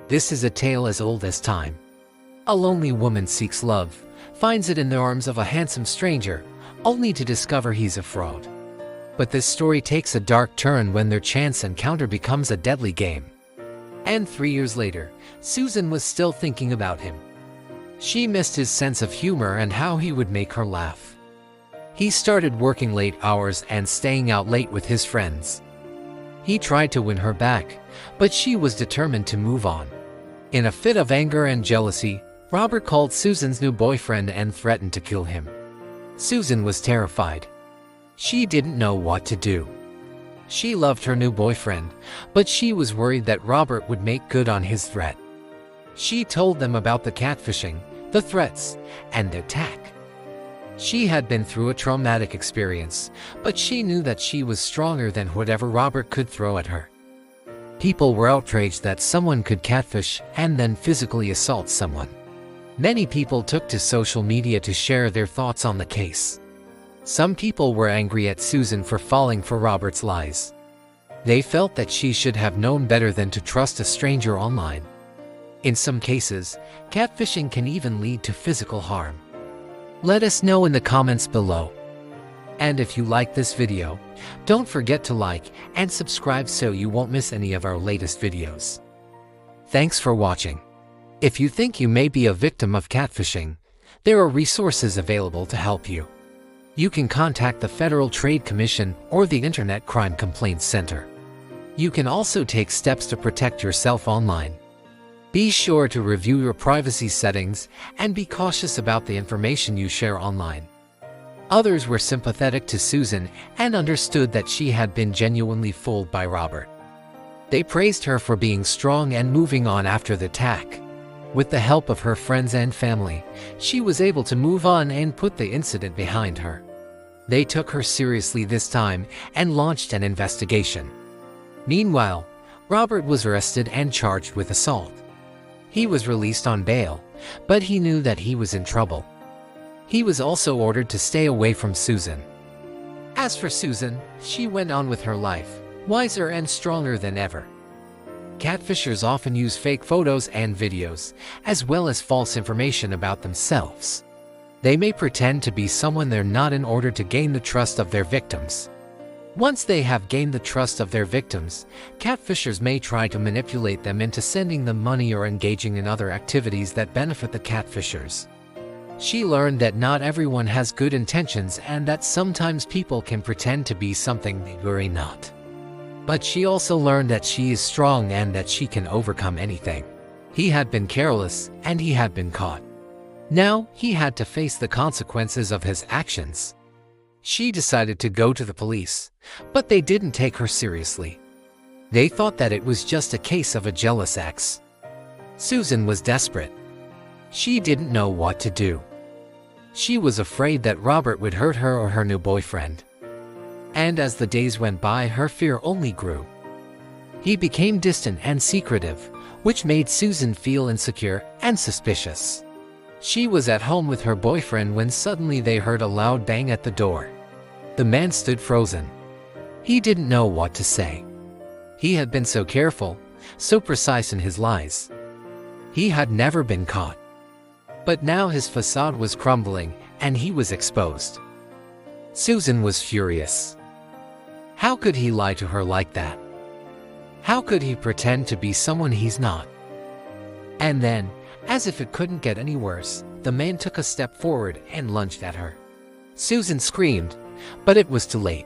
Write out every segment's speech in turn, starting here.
This is a tale as old as time. A lonely woman seeks love, finds it in the arms of a handsome stranger, only to discover he's a fraud. But this story takes a dark turn when their chance encounter becomes a deadly game. And 3 years later, Susan was still thinking about him. She missed his sense of humor and how he would make her laugh. He started working late hours and staying out late with his friends. He tried to win her back, but she was determined to move on. In a fit of anger and jealousy, Robert called Susan's new boyfriend and threatened to kill him. Susan was terrified. She didn't know what to do. She loved her new boyfriend, but she was worried that Robert would make good on his threat. She told them about the catfishing, the threats, and the attack. She had been through a traumatic experience, but she knew that she was stronger than whatever Robert could throw at her. People were outraged that someone could catfish and then physically assault someone. Many people took to social media to share their thoughts on the case. Some people were angry at Susan for falling for Robert's lies. They felt that she should have known better than to trust a stranger online. In some cases, catfishing can even lead to physical harm. Let us know in the comments below. And if you like this video, don't forget to like and subscribe so you won't miss any of our latest videos. Thanks for watching. If you think you may be a victim of catfishing, there are resources available to help you. You can contact the Federal Trade Commission or the Internet Crime Complaints Center. You can also take steps to protect yourself online. Be sure to review your privacy settings and be cautious about the information you share online. Others were sympathetic to Susan and understood that she had been genuinely fooled by Robert. They praised her for being strong and moving on after the attack. With the help of her friends and family, she was able to move on and put the incident behind her. They took her seriously this time and launched an investigation. Meanwhile, Robert was arrested and charged with assault. He was released on bail, but he knew that he was in trouble. He was also ordered to stay away from Susan. As for Susan, she went on with her life, wiser and stronger than ever. Catfishers often use fake photos and videos, as well as false information about themselves. They may pretend to be someone they're not in order to gain the trust of their victims. Once they have gained the trust of their victims, catfishers may try to manipulate them into sending them money or engaging in other activities that benefit the catfishers. She learned that not everyone has good intentions and that sometimes people can pretend to be something they are not. But she also learned that she is strong and that she can overcome anything. He had been careless and he had been caught. Now he had to face the consequences of his actions. She decided to go to the police, but they didn't take her seriously. They thought that it was just a case of a jealous ex. Susan was desperate. She didn't know what to do. She was afraid that Robert would hurt her or her new boyfriend. And as the days went by, her fear only grew. He became distant and secretive, which made Susan feel insecure and suspicious. She was at home with her boyfriend when suddenly they heard a loud bang at the door. The man stood frozen. He didn't know what to say. He had been so careful, so precise in his lies. He had never been caught. But now his facade was crumbling, and he was exposed. Susan was furious. How could he lie to her like that? How could he pretend to be someone he's not? And then, as if it couldn't get any worse, the man took a step forward and lunged at her. Susan screamed, but it was too late.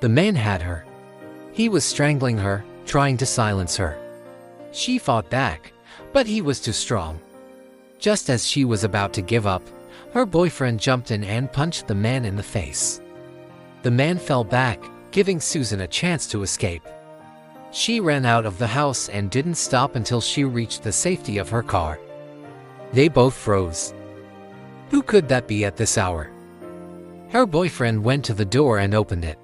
The man had her. He was strangling her, trying to silence her. She fought back, but he was too strong. Just as she was about to give up, her boyfriend jumped in and punched the man in the face. The man fell back, giving Susan a chance to escape. She ran out of the house and didn't stop until she reached the safety of her car. They both froze. Who could that be at this hour? Her boyfriend went to the door and opened it.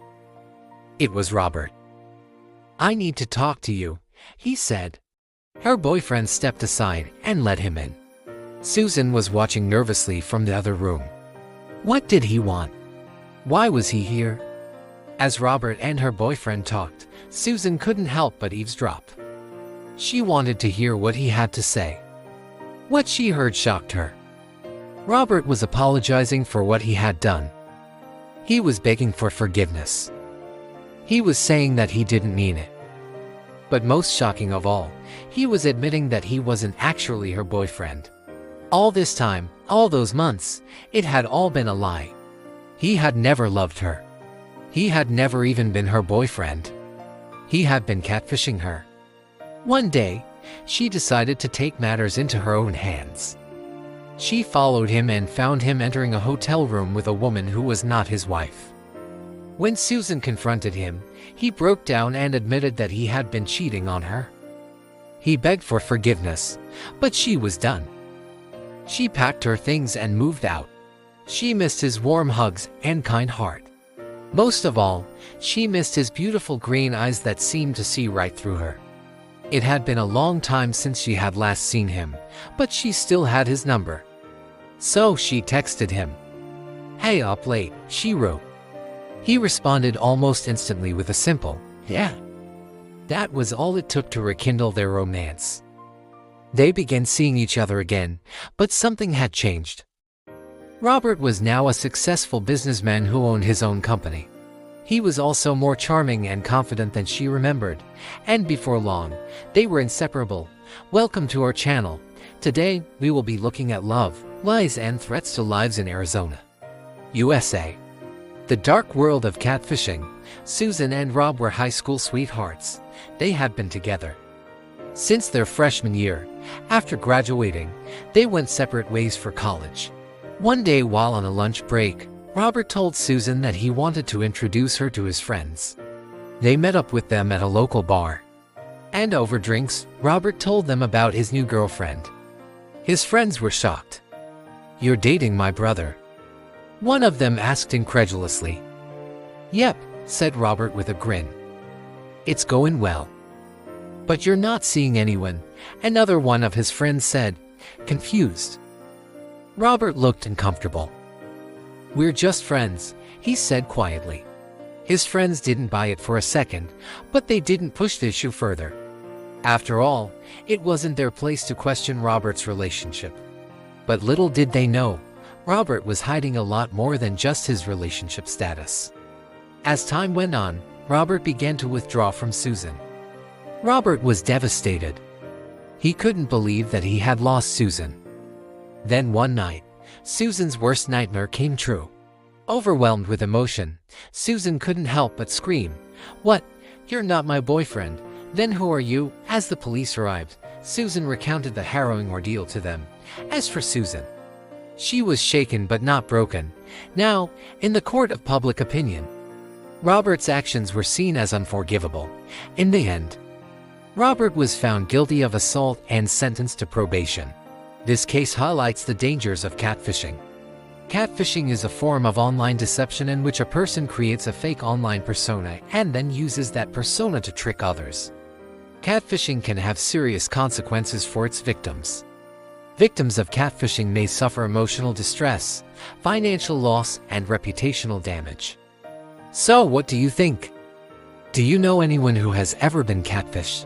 It was Robert. "I need to talk to you," he said. Her boyfriend stepped aside and let him in. Susan was watching nervously from the other room. What did he want? Why was he here? As Robert and her boyfriend talked, Susan couldn't help but eavesdrop. She wanted to hear what he had to say. What she heard shocked her. Robert was apologizing for what he had done. He was begging for forgiveness. He was saying that he didn't mean it. But most shocking of all, he was admitting that he wasn't actually her boyfriend. All this time, all those months, it had all been a lie. He had never loved her. He had never even been her boyfriend. He had been catfishing her. One day, she decided to take matters into her own hands. She followed him and found him entering a hotel room with a woman who was not his wife. When Susan confronted him, he broke down and admitted that he had been cheating on her. He begged for forgiveness, but she was done. She packed her things and moved out. She missed his warm hugs and kind heart. Most of all, she missed his beautiful green eyes that seemed to see right through her. It had been a long time since she had last seen him, but she still had his number. So she texted him. "Hey, up late," she wrote. He responded almost instantly with a simple, "Yeah." That was all it took to rekindle their romance. They began seeing each other again, but something had changed. Robert was now a successful businessman who owned his own company. He was also more charming and confident than she remembered, and before long, they were inseparable. Welcome to our channel. Today, we will be looking at love, lies, and threats to lives in Arizona, USA. The dark world of catfishing. Susan and Rob were high school sweethearts. They had been together since their freshman year. After graduating, they went separate ways for college. One day while on a lunch break, Robert told Susan that he wanted to introduce her to his friends. They met up with them at a local bar. And over drinks, Robert told them about his new girlfriend. His friends were shocked. "You're dating my brother?" one of them asked incredulously. "Yep," said Robert with a grin. "It's going well." "But you're not seeing anyone," another one of his friends said, confused. Robert looked uncomfortable. "We're just friends," he said quietly. His friends didn't buy it for a second, but they didn't push the issue further. After all, it wasn't their place to question Robert's relationship. But little did they know, Robert was hiding a lot more than just his relationship status. As time went on, Robert began to withdraw from Susan. Robert was devastated. He couldn't believe that he had lost Susan. Then one night, Susan's worst nightmare came true. Overwhelmed with emotion, Susan couldn't help but scream, "What? You're not my boyfriend. Then who are you?" As the police arrived, Susan recounted the harrowing ordeal to them. As for Susan, she was shaken but not broken. Now, in the court of public opinion, Robert's actions were seen as unforgivable. In the end, Robert was found guilty of assault and sentenced to probation. This case highlights the dangers of catfishing. Catfishing is a form of online deception in which a person creates a fake online persona and then uses that persona to trick others. Catfishing can have serious consequences for its victims. Victims of catfishing may suffer emotional distress, financial loss, and reputational damage. So, what do you think? Do you know anyone who has ever been catfished?